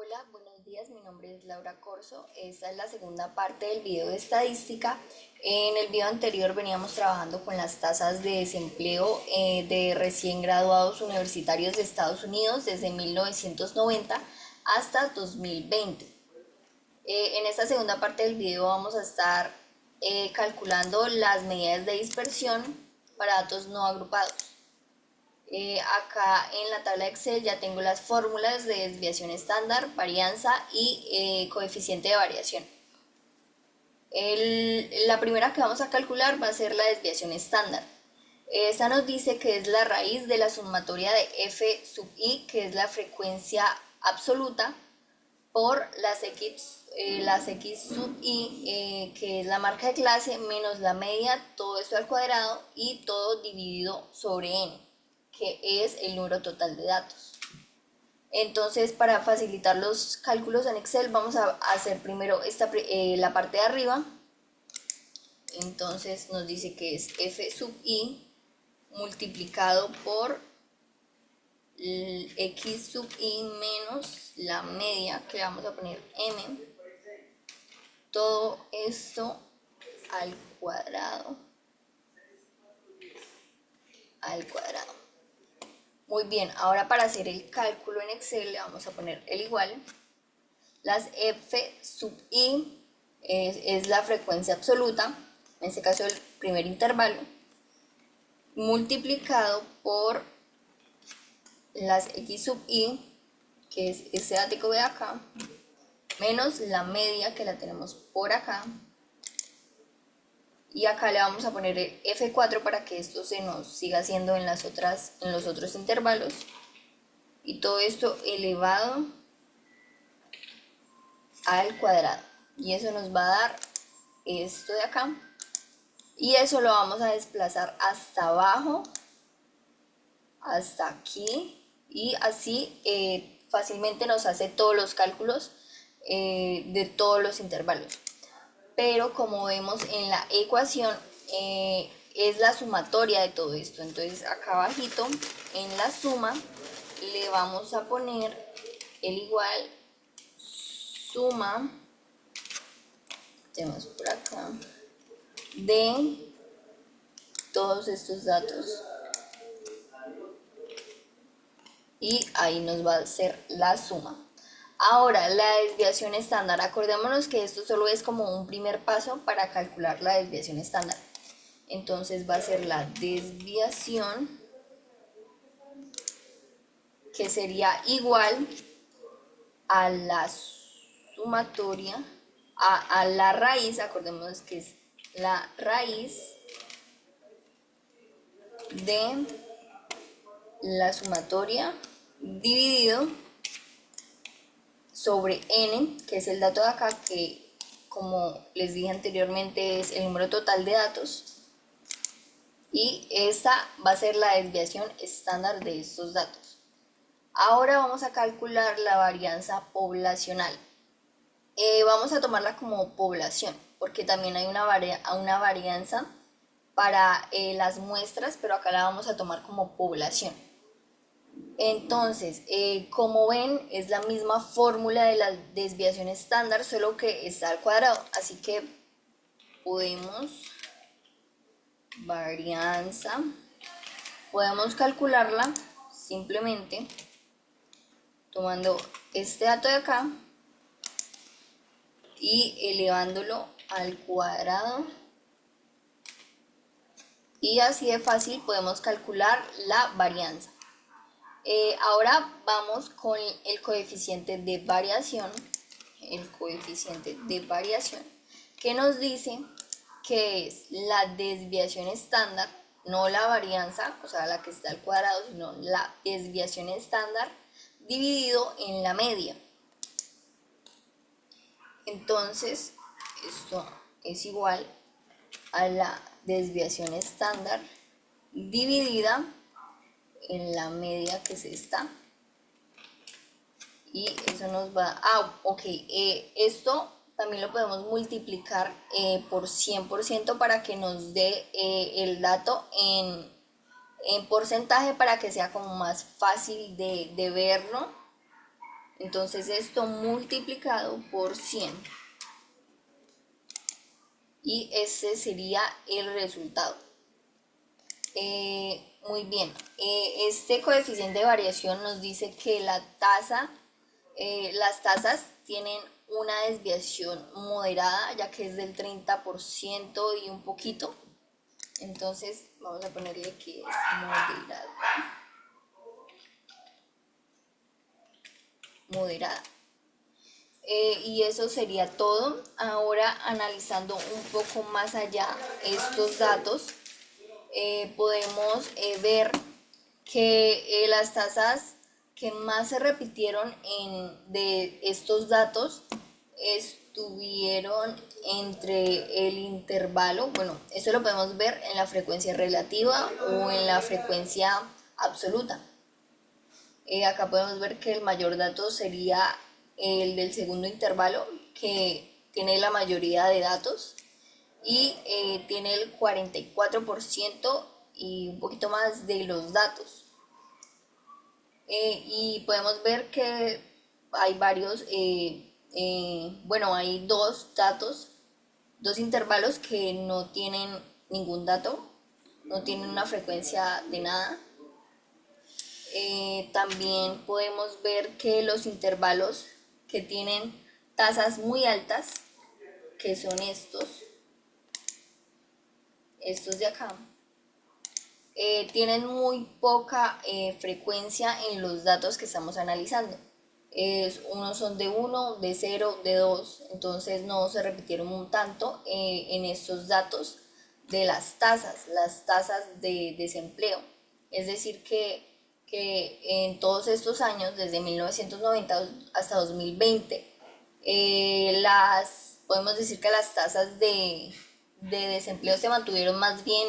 Hola, buenos días, mi nombre es Laura Corso. Esta es la segunda parte del video de estadística. En el video anterior veníamos trabajando con las tasas de desempleo de recién graduados universitarios de Estados Unidos desde 1990 hasta 2020. En esta segunda parte del video vamos a estar calculando las medidas de dispersión para datos no agrupados. Acá en la tabla de Excel ya tengo las fórmulas de desviación estándar, varianza y coeficiente de variación. La primera que vamos a calcular va a ser la desviación estándar. Esta nos dice que es la raíz de la sumatoria de f sub i, que es la frecuencia absoluta, por las x sub i, que es la marca de clase, menos la media, todo esto al cuadrado, y todo dividido sobre n, que es el número total de datos. Entonces, para facilitar los cálculos en Excel, vamos a hacer primero la parte de arriba. Entonces nos dice que es f sub i multiplicado por x sub i menos la media, que le vamos a poner m, todo esto al cuadrado. Muy bien, ahora para hacer el cálculo en Excel le vamos a poner el igual. Las f sub i es la frecuencia absoluta, en este caso el primer intervalo, multiplicado por las x sub i, que es este dato de acá, menos la media, que la tenemos por acá, y acá le vamos a poner el f4 para que esto se nos siga haciendo en los otros intervalos, y todo esto elevado al cuadrado, y eso nos va a dar esto de acá, y eso lo vamos a desplazar hasta abajo, hasta aquí, y así fácilmente nos hace todos los cálculos de todos los intervalos. Pero como vemos en la ecuación, es la sumatoria de todo esto. Entonces acá abajito en la suma le vamos a poner el igual suma, tenemos por acá, de todos estos datos, y ahí nos va a ser la suma. Ahora, la desviación estándar. Acordémonos que esto solo es como un primer paso para calcular la desviación estándar. Entonces va a ser la desviación, que sería igual a la sumatoria, a la raíz. Acordémonos que es la raíz de la sumatoria dividido sobre n, que es el dato de acá, que como les dije anteriormente es el número total de datos, y esta va a ser la desviación estándar de estos datos. Ahora vamos a calcular la varianza poblacional. Vamos a tomarla como población, porque también hay una varianza para las muestras, pero acá la vamos a tomar como población. Entonces, como ven, es la misma fórmula de la desviación estándar, solo que está al cuadrado. Así que podemos calcularla simplemente tomando este dato de acá y elevándolo al cuadrado. Y así de fácil podemos calcular la varianza. Ahora vamos con el coeficiente de variación. Que nos dice que es la desviación estándar, no la varianza, o sea, la que está al cuadrado, sino la desviación estándar dividido en la media. Entonces, esto es igual a la desviación estándar dividida en la media, que es esta, y eso nos va esto también lo podemos multiplicar por 100% para que nos dé el dato en porcentaje, para que sea como más fácil de verlo. Entonces esto multiplicado por 100. Y ese sería el resultado. Muy bien, este coeficiente de variación nos dice que las tasas tienen una desviación moderada, ya que es del 30% y un poquito. Entonces vamos a ponerle que es moderada. Y eso sería todo. Ahora, analizando un poco más allá estos datos, podemos ver que las tasas que más se repitieron de estos datos estuvieron entre el intervalo, bueno, eso lo podemos ver en la frecuencia relativa o en la frecuencia absoluta. Acá podemos ver que el mayor dato sería el del segundo intervalo, que tiene la mayoría de datos y tiene el 44% y un poquito más de los datos. Y podemos ver que hay varios, bueno, hay dos intervalos que no tienen ningún dato, no tienen una frecuencia de nada. También podemos ver que los intervalos que tienen tasas muy altas, que son estos de acá, tienen muy poca frecuencia en los datos que estamos analizando. Unos son de 1, de 0, de 2, entonces no se repitieron un tanto en estos datos de las tasas de desempleo. Es decir, que en todos estos años, desde 1990 hasta 2020, podemos decir que las tasas de desempleo se mantuvieron más bien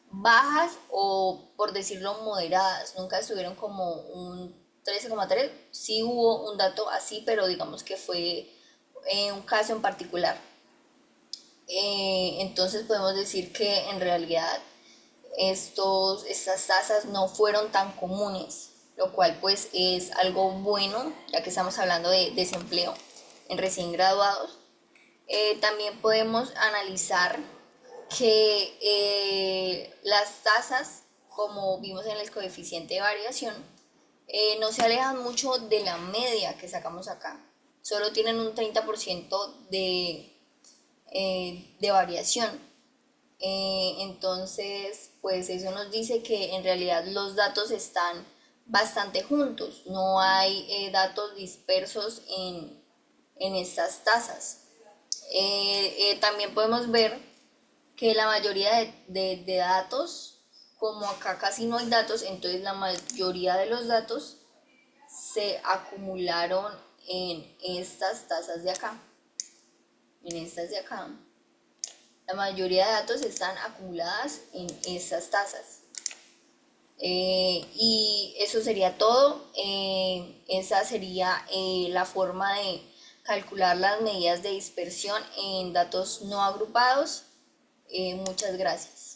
bajas o, por decirlo, moderadas. Nunca estuvieron como un 13,3. Sí hubo un dato así, pero digamos que fue un caso en particular. Entonces podemos decir que en realidad estas tasas no fueron tan comunes, lo cual pues es algo bueno, ya que estamos hablando de desempleo en recién graduados. También podemos analizar que las tasas, como vimos en el coeficiente de variación, no se alejan mucho de la media que sacamos acá. Solo tienen un 30% de variación. Entonces, pues eso nos dice que en realidad los datos están bastante juntos. No hay datos dispersos en estas tasas. También podemos ver que la mayoría de datos, como acá casi no hay datos, entonces la mayoría de los datos se acumularon en estas tasas de acá. La mayoría de datos están acumuladas en estas tasas. Y eso sería todo. Esa sería la forma de calcular las medidas de dispersión en datos no agrupados. Muchas gracias.